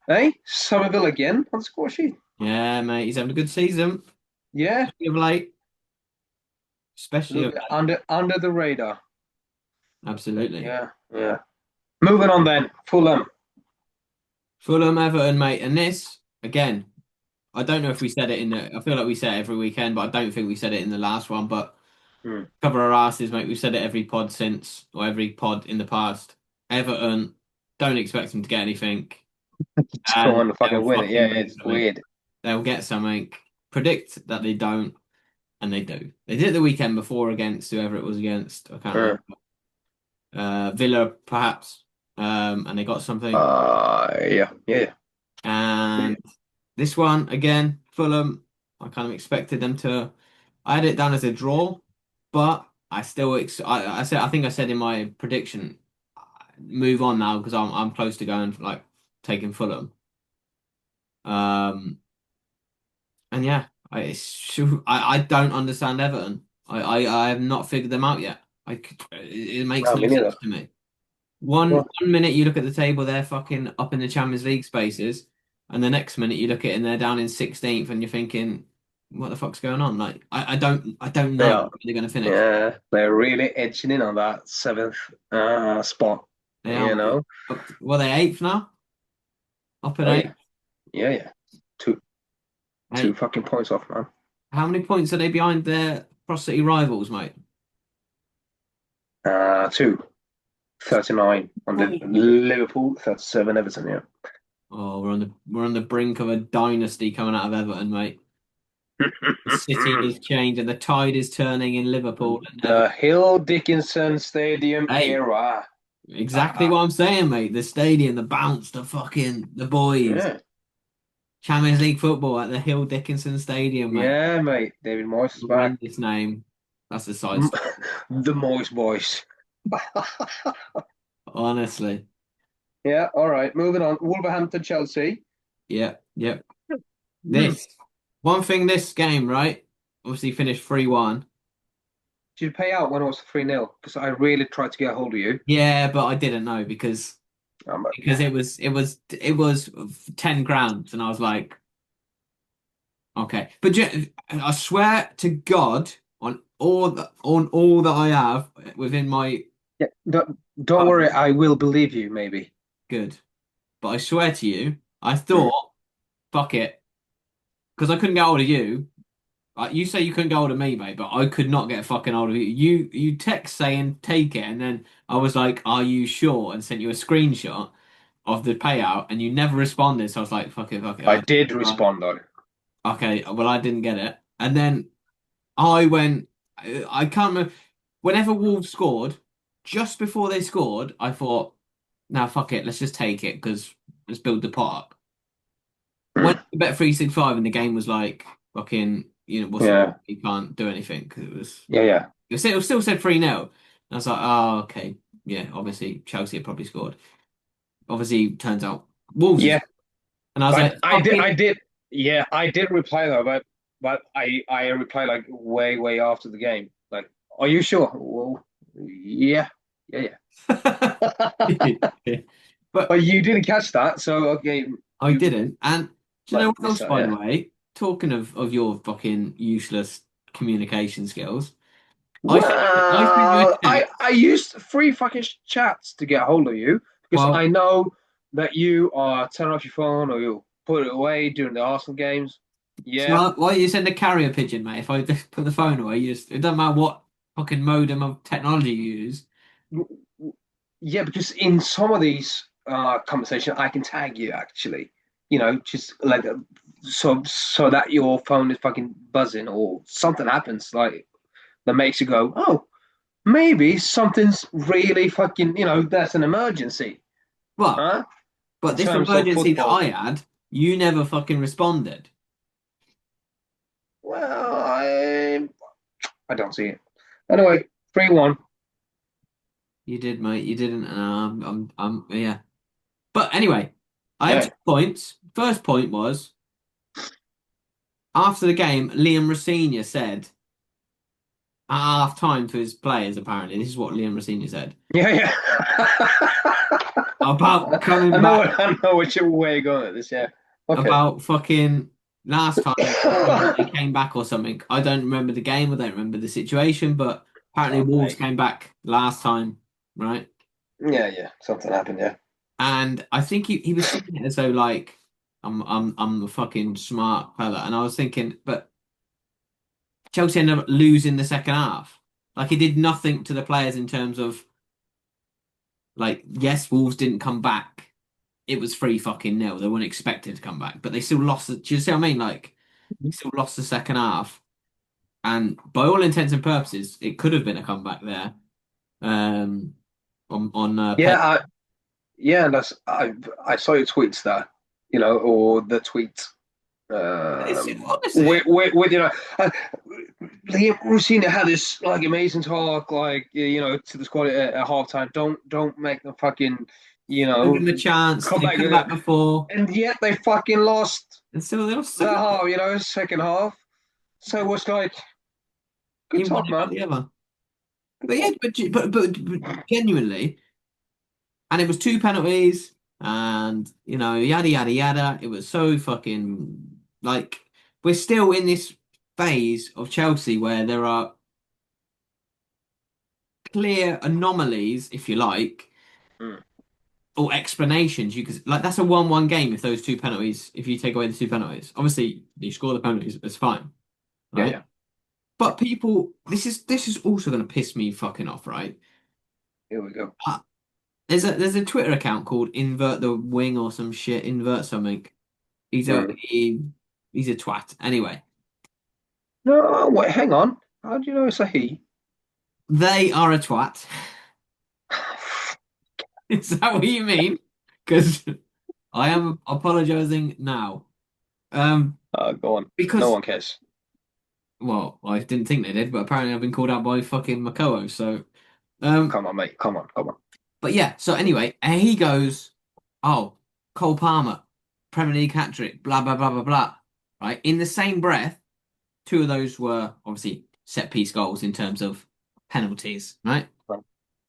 eh? Somerville again on the score sheet. Yeah, mate, he's having a good season. Yeah, Especially of late. a Especially little of bit late. under the radar. Absolutely. Yeah, yeah. Moving on then, Fulham. Fulham, Everton, mate. And this, again, I don't know if we said it I feel like we say it every weekend, but I don't think we said it in the last one. But Hmm. cover our asses, mate. We've said it every pod since, or every pod in the past. Everton, don't expect them to get anything, Just go on and to they'll fucking win it. Yeah, fucking win it's something. weird. They'll get something. Predict that they don't, and they do. They did it the weekend before against whoever it was against. I can't Uh, remember. Villa, perhaps. and they got something. Yeah, yeah, yeah. And this one again, Fulham. I kind of expected them to. I had it down as a draw, but I still. I said. I think I said in my prediction, move on now because I'm close to going like taking Fulham. Um, and yeah, I don't understand Everton. I have not figured them out yet. It makes No, no me sense neither. to me. One Well, one minute you look at the table, they're fucking up in the Champions League spaces, and the next minute you look at it and they're down in 16th, and you're thinking, what the fuck's going on? Like I don't know they where are. they're gonna finish. Yeah, they're really edging in on that seventh spot. They are, You mate. know. Well, they're eighth now, up at Oh eight. yeah, yeah, yeah. Two, two Hey, fucking points off, man. how many points are they behind their Cross City rivals, mate? Two. 39 on the Oh, Liverpool, 37 Everton, yeah. oh, we're on the brink of a dynasty coming out of Everton, mate. The city is changing, the tide is turning in Liverpool and The Everton. Hill Dickinson Stadium Hey, era. exactly what I'm saying, mate. The stadium, the bounce, the boys. Yeah, Champions League football at the Hill Dickinson Stadium, mate. yeah, mate. David Moyes is back. Horrendous name. That's a side story. The Moyes boys. Honestly. Yeah, all right. Moving on. Wolverhampton, Chelsea. Yeah, yeah. Hmm. This one thing this game, right? Obviously finished 3-1. Did you pay out when it was 3-0? Because I really tried to get a hold of you. Yeah, but I didn't know because Yeah. it was 10 grand and I was like, okay. But I swear to God on all that I have within my Yeah, don't worry, funds, I will believe you, maybe. good. But I swear to you, I Hmm. thought, fuck it, because I couldn't get hold of you. Like you say you couldn't get hold of me, mate, but I could not get fucking hold of you. You text saying take it, and then I was like, "Are you sure?" and sent you a screenshot of the payout, and you never responded. So I was like, "Fuck it, fuck it." I did respond, though. Okay, well I didn't get it, and then I went. I can't remember. Whenever Wolves scored, just before they scored, I thought, "Now fuck it, let's just take it because let's build the pot up." Went Hmm. to bet 365 and the game was like fucking, what's it? Yeah, You can't do anything because yeah, yeah. it still said 3-0. And I was like, oh, okay. Yeah, obviously Chelsea had probably scored. Obviously, turns out Wolves is. Yeah, And I was but like, fucking, yeah, I did reply though, but I replied like way after the game. Like, are you sure? Well, yeah, yeah, yeah. but But you didn't catch that, so okay, I you didn't. And do you know might what miss else, out, by the yeah. way? Talking of your fucking useless communication skills, I sent you a Well, I text. used three fucking chats to get a hold of you because I Well, know that you are turn off your phone or you put it away during the Arsenal games. so Yeah. why you send a carrier pigeon, mate? If I just put the phone away, it doesn't matter what fucking modem of technology you use. Yeah, because in some of these conversations, I can tag you actually. Just like so that your phone is fucking buzzing or something happens like that makes you go, oh, maybe something's really fucking, that's an emergency, But huh? but In this terms of emergency that football. I had, you never fucking responded. Well, I don't see it. Anyway, 3-1. You did, mate. You didn't. Yeah. But anyway, I have Yeah. 2 points. First point was after the game, Liam Rossini said at half time to his players. Apparently, this is what Liam Rossini said Yeah, yeah. about I coming know back. I know which way you're going at this, yeah. Okay. About fucking last time they came back or something. I don't remember the game. I don't remember the situation, but apparently Oh, Wolves mate. came back last time, right? Yeah, yeah. Something happened, yeah. And I think he was saying it as though like I'm a fucking smart fella, and I was thinking, but Chelsea ended up losing the second half. Like it did nothing to the players in terms of like yes, Wolves didn't come back. It was 3-0. They weren't expected to come back, but they still lost. Do you see what I mean? Like they still lost the second half, and by all intents and purposes, it could have been a comeback there. Um, on paper. Yeah, yeah, and I saw your tweets there, or the tweet It's honestly, with uh, Liam Rossini had this like amazing talk, like to the squad at halftime. Don't make them fucking, you give them know, a chance. come They've back come with back it, before, and yet they fucking lost and still they lost that second. half, second half. So it was like, good In one talk, ear out man. the other. Good But yeah, talk. but genuinely, and it was two penalties, and yada yada yada. It was so fucking like we're still in this phase of Chelsea where there are clear anomalies, if you like, Mm. or explanations. You could like that's a 1-1 game if those two penalties, if you take away the two penalties. Obviously, you score the penalties, it's fine, Yeah, right? yeah. But people, this is also going to piss me fucking off, right? Here we go. Uh, there's a Twitter account called Invert the Wing or some shit, invert something. He's a Mm. he, he's a twat. Anyway, No, wait, hang on. How do you know it's a he? they are a twat. Is that what you mean? Because I am apologizing now. Um, Go on. No because one cares. well, I didn't think they did, but apparently I've been called out by fucking Makoto. So, um, Come on, mate. Come on, come on. but yeah. So anyway, and he goes, "Oh, Cole Palmer, Premier League hat trick, blah blah blah blah blah." Right. In the same breath, two of those were obviously set piece goals in terms of penalties. Right.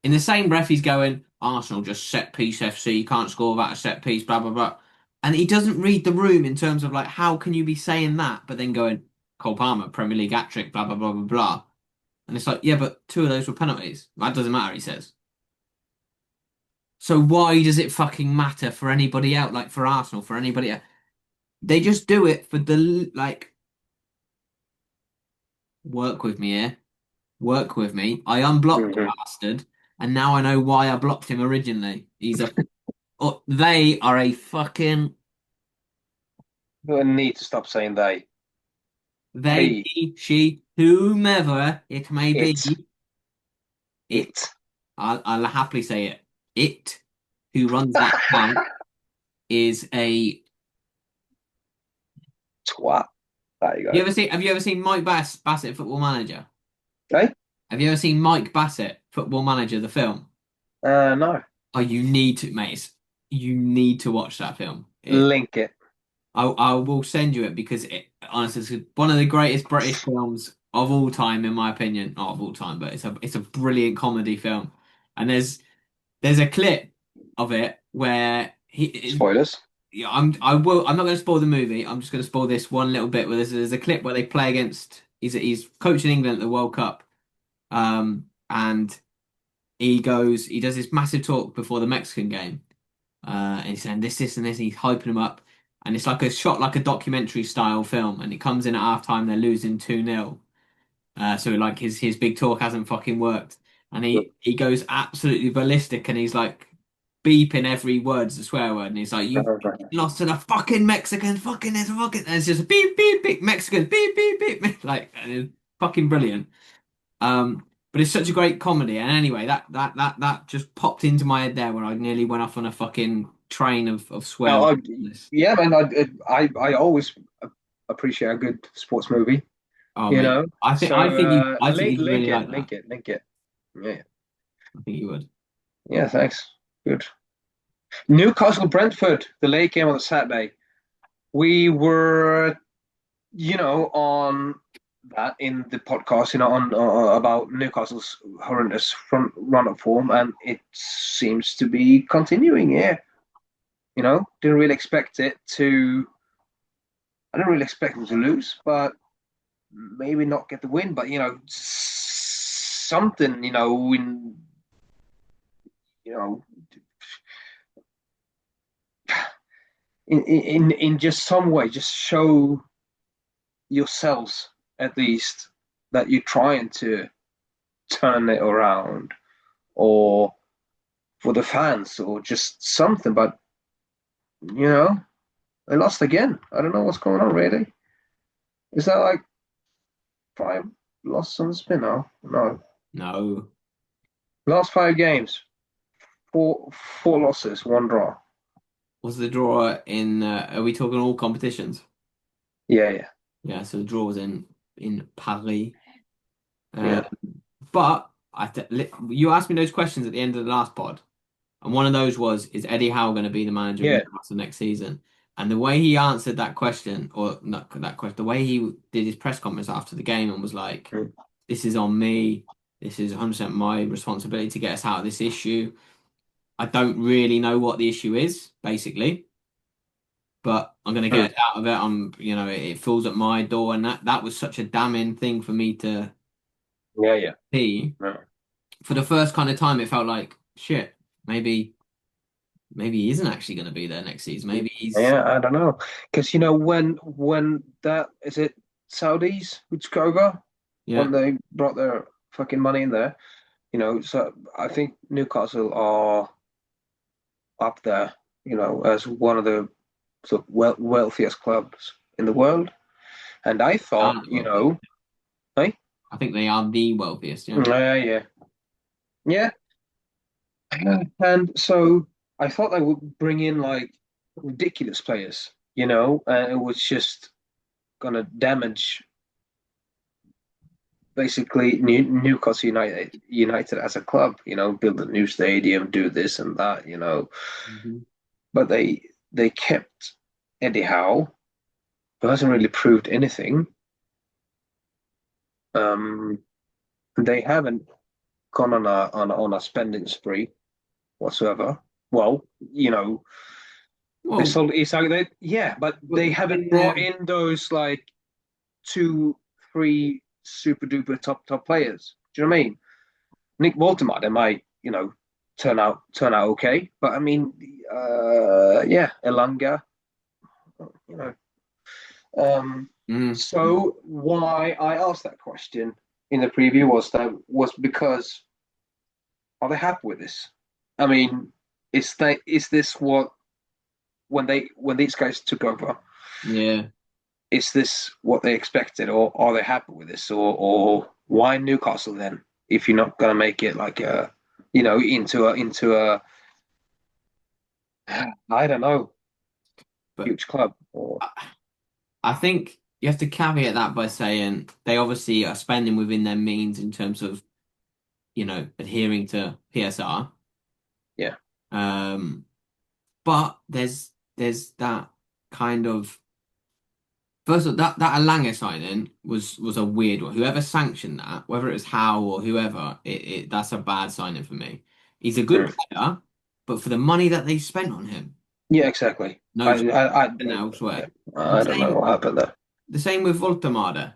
In the same breath, he's going, Arsenal just set piece FC, can't score without a set piece, blah, blah, blah. And he doesn't read the room in terms of like, how can you be saying that, but then going, Cole Palmer, Premier League hat trick, blah, blah, blah, blah, blah. And it's like, yeah, but two of those were penalties. That doesn't matter, he says. So why does it fucking matter for anybody else, like for Arsenal, for anybody else? They just do it for the, like, work with me here, work with me. I unblocked the Hmm. bastard, and now I know why I blocked him originally. They are a fucking You need to stop saying they. they, He, he, she, whomever it may it, be. It. it. I'll happily say it. It, who runs that account, is a. Twat. There you You go. ever seen? Have you ever seen Mike Bassett, Football Manager? Hey? Have you ever seen Mike Bassett, Football Manager, the film? No. Oh, you need to, mate. You need to watch that film. Link it. I will send you it because honestly, it's one of the greatest British films of all time, in my opinion. Not of all time, but it's a brilliant comedy film. And there's a clip of it where Spoilers. yeah, I'm not going to spoil the movie. I'm just going to spoil this one little bit where there's a clip where they play against. He's coaching England at the World Cup, and he does this massive talk before the Mexican game. And he's saying this, and this, and he's hyping them up. And it's like a shot like a documentary style film. And it comes in at halftime, they're losing 2-0. So like his big talk hasn't fucking worked. And he goes absolutely ballistic and he's like beeping every word's a swear word. And he's like, you fucking lost to the fucking Mexicans, fucking this, fucking and it's just beep, beep, beep, Mexicans, beep, beep, beep. Like and it's fucking brilliant. But it's such a great comedy. And anyway, that just popped into my head there where I nearly went off on a fucking train of swear No, words. yeah, man. I always appreciate a good sports movie. Oh You mate, know, so I think you'd link really it, like that. link it, link it. Yeah, I think you would. yeah. Thanks. Good. Newcastle Brentford, the late game on the Saturday. We were, on that in the podcast, on about Newcastle's horrendous front run of form, and it seems to be continuing. Yeah, didn't really expect it to. I didn't really expect them to lose, but maybe not get the win. But something, you know, in just some way, just show yourselves at least that you're trying to turn it around, or for the fans, or just something. But you know, they lost again. I don't know what's going on. Really, is that like five losses on the spin now? No, No. last 5 games, four losses, one draw. Was the draw in? Are we talking all competitions? Yeah, yeah, Yeah, so the draw was in Paris. Uh, yeah, but you asked me those questions at the end of the last pod, and one of those was, "Is Eddie Howe going to be the manager of yeah. Newcastle next season?" And the way he answered that question, or not that question, the way he did his press conference after the game and was like, Mm. "This is on me. This is 100% my responsibility to get us out of this issue." I don't really know what the issue is, basically, but I'm going to get Mm. us out of it. It falls at my door, and that was such a damning thing for me to Yeah, yeah. see. No. For the first kind of time, it felt like shit. Maybe he isn't actually going to be there next season. Maybe he's Yeah, I don't know. Because when that is it Saudis who took over yeah. when they brought their fucking money in there, so I think Newcastle are up there, as one of the sort of wealthiest clubs in the world. And I Are thought, the wealthiest. hey, I think they are the wealthiest. Yeah. yeah, yeah, yeah. And so I thought they would bring in like ridiculous players, and it was just gonna damage basically Newcastle United as a club, build a new stadium, do this and that, Mhm. but they kept Eddie Howe, who hasn't really proved anything. Um, they haven't gone on a spending spree whatsoever. Well, Well, it's like yeah, but they haven't when brought in those like two, three super duper top players. Do you know what I mean? Nick Baltimore, might, turn out okay, but I mean, yeah, Elanga, you know. Um, mm, so why I asked that question in the preview was because are they happy with this? I mean, is this what when these guys took over? yeah, Is this what they expected, or are they happy with this, or why Newcastle then? If you're not gonna make it like into a I don't know, but huge club or I think you have to caveat that by saying they obviously are spending within their means in terms of adhering to PSR. yeah, Um, but there's that kind of first of all, that Alanga signing was a weird one. Whoever sanctioned that, whether it was Howe or whoever, that's a bad signing for me. He's a good mm. player, but for the money that they spent on him, Yeah, exactly. no I chance I I, and yeah, elsewhere. And I don't know what happened there. the same with Voltemade.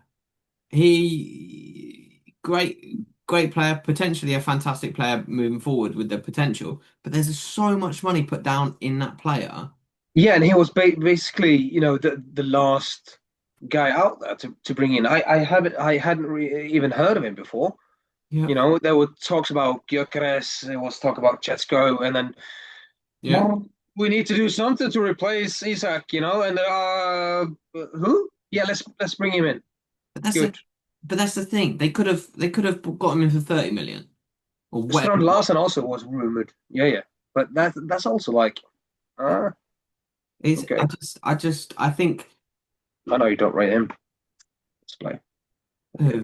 He great player, potentially a fantastic player moving forward with the potential, but there's so much money put down in that player. Yeah, and he was basically, the last guy out there to bring in. I hadn't even heard of him before. Yeah, There were talks about Gyökeres, there was talk about Chetsko, and then yeah. well, we need to do something to replace Isak, and who? Yeah, let's bring him in. But that's the Good. but that's the thing. They could have got him in for 30 million or whatever Strand it was. Larsen also was rumored. Yeah, yeah, but that's also like, uh, It's okay. I think I know you don't rate him. Let's play who who's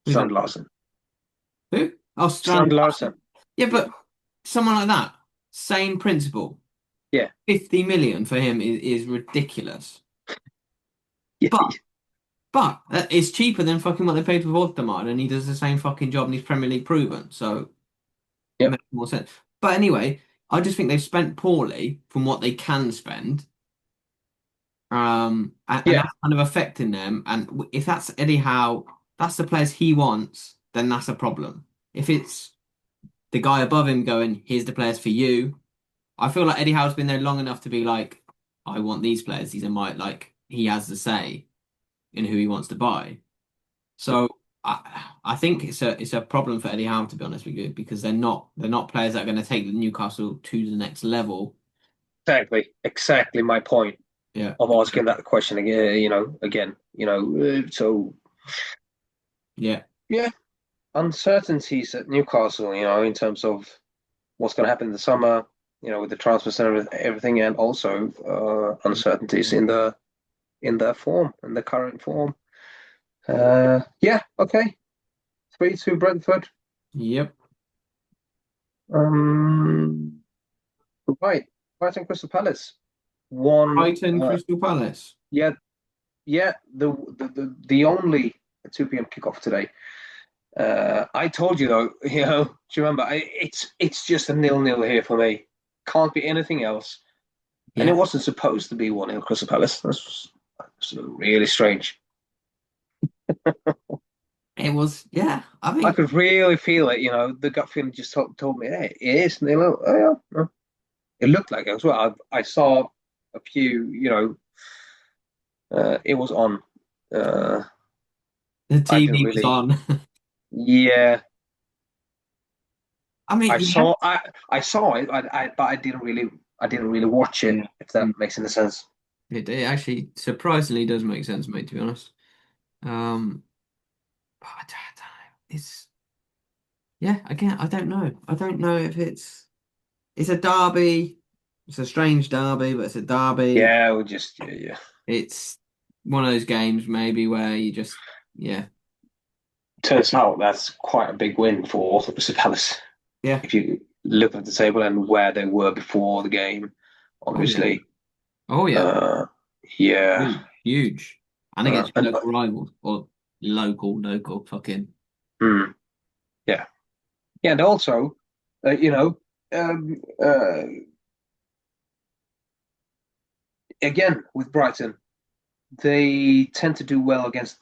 that? Strand Larsen. Who? Oh, Strand Strand Larsen. Larsen. Yeah, Yeah, but someone like that, same principle. yeah, 50 million for him is ridiculous. yeah, But it's cheaper than fucking what they paid for Voldemar, and he does the same fucking job and he's Premier League proven, so it yeah, makes more sense. But anyway, I just think they've spent poorly from what they can spend. And yeah, that's kind of affecting them. And if that's Eddie Howe, that's the players he wants, then that's a problem. If it's the guy above him going, here's the players for you, I feel like Eddie Howe's been there long enough to be like, I want these players. These are my like he has the say in who he wants to buy. So I think it's a problem for Eddie Howe to be honest with you because they're not players that are going to take Newcastle to the next level. exactly my point Yeah, of asking that question again. So yeah, yeah, uncertainties at Newcastle. In terms of what's going to happen in the summer, with the transfers and everything, and also uncertainties in their form, in the current form. Yeah, okay. 3-2 Brentford. Yep. Um, right. Brighton Crystal Palace. One. Brighton, Crystal Palace. Yeah, yeah. The only 2 p.m. kickoff today. I told you though. Do you remember? It's just a 0-0 here for me. Can't be anything else. And it Yeah. wasn't supposed to be 1-0 Crystal Palace. That's really strange. It was, yeah. I I think, could really feel it. The gut feeling just told me, hey, it is 0-0. Oh, yeah. No. It looked like it as well. I saw a few. It was on. Uh, the I didn't TV was really. on. Yeah, I mean, I yeah. saw. I saw it. But I didn't really. I didn't really watch it. Yeah. If that Mm. makes any sense. It actually surprisingly does make sense, mate, to be honest. But I don't know. Yeah, again, I don't know. I don't know if it's a derby. It's a strange derby, but it's a derby. Yeah, we just. Yeah, yeah. It's one of those games maybe where you just, yeah, Turns out that's quite a big win for Crystal Palace. yeah. If you look at the table and where they were before the game, Oh yeah. obviously. Oh yeah. Uh, yeah. Huge. Huge. And Uh, against your and local rivals or local fucking. mm, yeah. Yeah, and also, um, again with Brighton, they tend to do well against